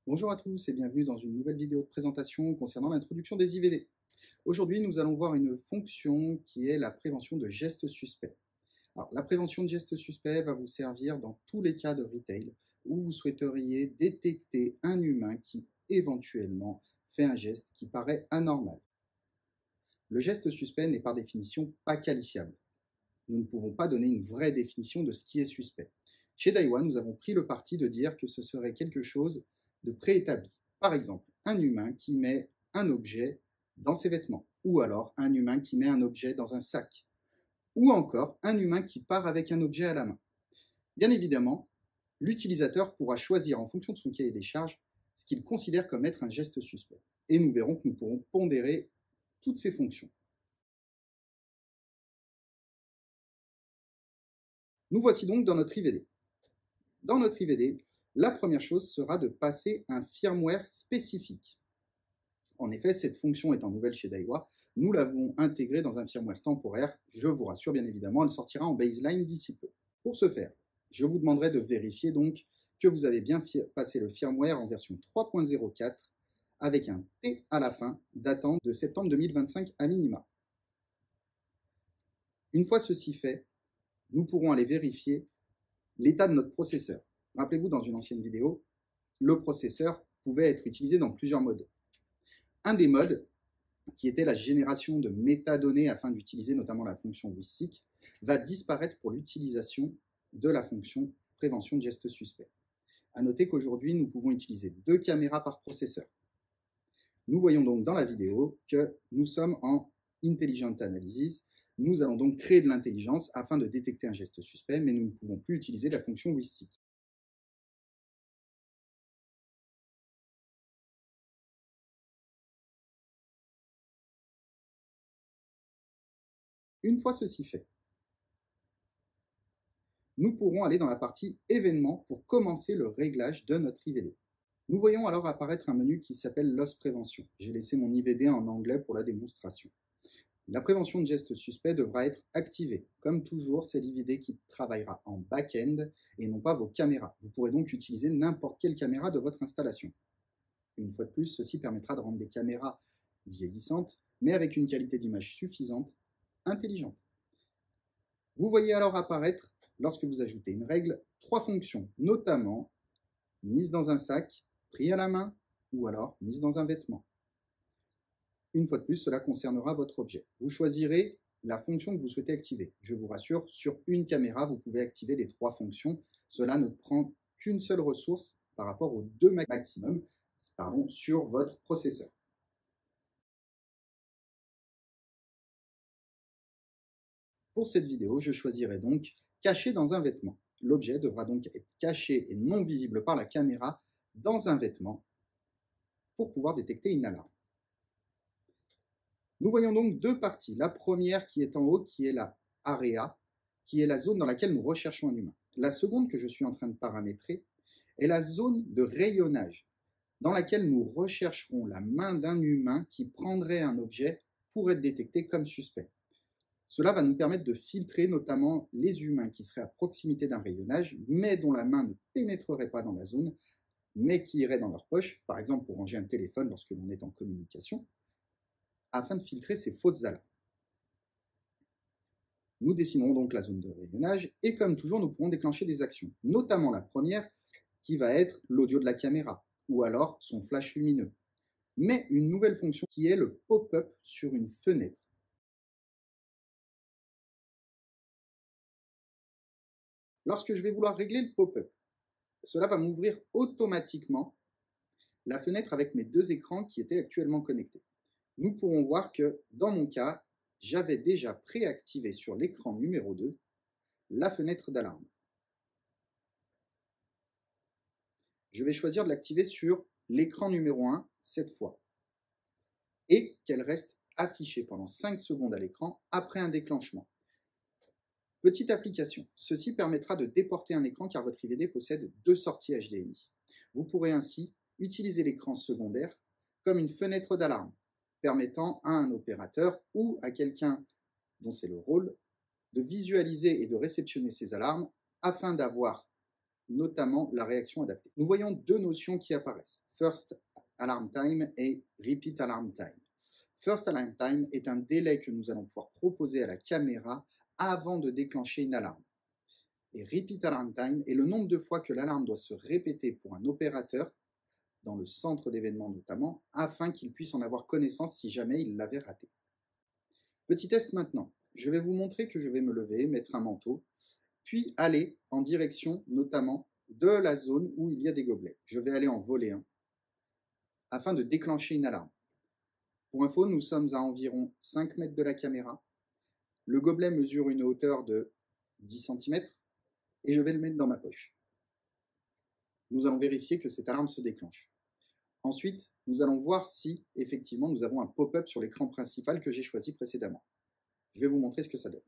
Bonjour à tous et bienvenue dans une nouvelle vidéo de présentation concernant l'introduction des IVD. Aujourd'hui, nous allons voir une fonction qui est la prévention de gestes suspects. Alors, la prévention de gestes suspects va vous servir dans tous les cas de retail où vous souhaiteriez détecter un humain qui éventuellement fait un geste qui paraît anormal. Le geste suspect n'est par définition pas qualifiable. Nous ne pouvons pas donner une vraie définition de ce qui est suspect. Chez Daiwa, nous avons pris le parti de dire que ce serait quelque chose de préétabli. Par exemple, un humain qui met un objet dans ses vêtements, ou alors un humain qui met un objet dans un sac, ou encore un humain qui part avec un objet à la main. Bien évidemment, l'utilisateur pourra choisir en fonction de son cahier des charges ce qu'il considère comme être un geste suspect. Et nous verrons que nous pourrons pondérer toutes ces fonctions. Nous voici donc dans notre IVD. Dans notre IVD, la première chose sera de passer un firmware spécifique. En effet, cette fonction étant nouvelle chez Daiwa, nous l'avons intégrée dans un firmware temporaire. Je vous rassure, bien évidemment, elle sortira en baseline d'ici peu. Pour ce faire, je vous demanderai de vérifier donc que vous avez bien passé le firmware en version 3.04 avec un T à la fin datant de septembre 2025 à minima. Une fois ceci fait, nous pourrons aller vérifier l'état de notre processeur. Rappelez-vous, dans une ancienne vidéo, le processeur pouvait être utilisé dans plusieurs modes. Un des modes, qui était la génération de métadonnées afin d'utiliser notamment la fonction WSSIC, va disparaître pour l'utilisation de la fonction prévention de gestes suspects. A noter qu'aujourd'hui, nous pouvons utiliser 2 caméras par processeur. Nous voyons donc dans la vidéo que nous sommes en Intelligent Analysis. Nous allons donc créer de l'intelligence afin de détecter un geste suspect, mais nous ne pouvons plus utiliser la fonction WSSIC. Une fois ceci fait, nous pourrons aller dans la partie événements pour commencer le réglage de notre IVD. Nous voyons alors apparaître un menu qui s'appelle Loss Prévention. J'ai laissé mon IVD en anglais pour la démonstration. La prévention de gestes suspects devra être activée. Comme toujours, c'est l'IVD qui travaillera en back-end et non pas vos caméras. Vous pourrez donc utiliser n'importe quelle caméra de votre installation. Une fois de plus, ceci permettra de rendre des caméras vieillissantes, mais avec une qualité d'image suffisante, intelligente. Vous voyez alors apparaître, lorsque vous ajoutez une règle, 3 fonctions, notamment mise dans un sac, pris à la main, ou alors mise dans un vêtement. Une fois de plus, cela concernera votre objet. Vous choisirez la fonction que vous souhaitez activer. Je vous rassure, sur une caméra, vous pouvez activer les 3 fonctions. Cela ne prend qu'une seule ressource par rapport aux 2 maximum sur votre processeur. Pour cette vidéo, je choisirai donc caché dans un vêtement. L'objet devra donc être caché et non visible par la caméra dans un vêtement pour pouvoir détecter une alarme. Nous voyons donc 2 parties. La première qui est en haut, qui est la area, qui est la zone dans laquelle nous recherchons un humain. La seconde que je suis en train de paramétrer est la zone de rayonnage, dans laquelle nous rechercherons la main d'un humain qui prendrait un objet pour être détecté comme suspect. Cela va nous permettre de filtrer notamment les humains qui seraient à proximité d'un rayonnage, mais dont la main ne pénétrerait pas dans la zone, mais qui iraient dans leur poche, par exemple pour ranger un téléphone lorsque l'on est en communication, afin de filtrer ces fausses alarmes. Nous dessinerons donc la zone de rayonnage et comme toujours, nous pourrons déclencher des actions, notamment la première qui va être l'audio de la caméra ou alors son flash lumineux, mais une nouvelle fonction qui est le pop-up sur une fenêtre. Lorsque je vais vouloir régler le pop-up, cela va m'ouvrir automatiquement la fenêtre avec mes 2 écrans qui étaient actuellement connectés. Nous pourrons voir que dans mon cas, j'avais déjà préactivé sur l'écran numéro 2 la fenêtre d'alarme. Je vais choisir de l'activer sur l'écran numéro 1 cette fois et qu'elle reste affichée pendant 5 secondes à l'écran après un déclenchement. Petite application, ceci permettra de déporter un écran car votre IVD possède 2 sorties HDMI. Vous pourrez ainsi utiliser l'écran secondaire comme une fenêtre d'alarme, permettant à un opérateur ou à quelqu'un dont c'est le rôle de visualiser et de réceptionner ces alarmes afin d'avoir notamment la réaction adaptée. Nous voyons deux notions qui apparaissent, First Alarm Time et Repeat Alarm Time. First Alarm Time est un délai que nous allons pouvoir proposer à la caméra avant de déclencher une alarme. Et Repeat Alarm Time est le nombre de fois que l'alarme doit se répéter pour un opérateur, dans le centre d'événements notamment, afin qu'il puisse en avoir connaissance si jamais il l'avait raté. Petit test maintenant. Je vais vous montrer que je vais me lever, mettre un manteau, puis aller en direction notamment de la zone où il y a des gobelets. Je vais aller en voler un afin de déclencher une alarme. Pour info, nous sommes à environ 5 mètres de la caméra. Le gobelet mesure une hauteur de 10 cm et je vais le mettre dans ma poche. Nous allons vérifier que cette alarme se déclenche. Ensuite, nous allons voir si effectivement nous avons un pop-up sur l'écran principal que j'ai choisi précédemment. Je vais vous montrer ce que ça donne.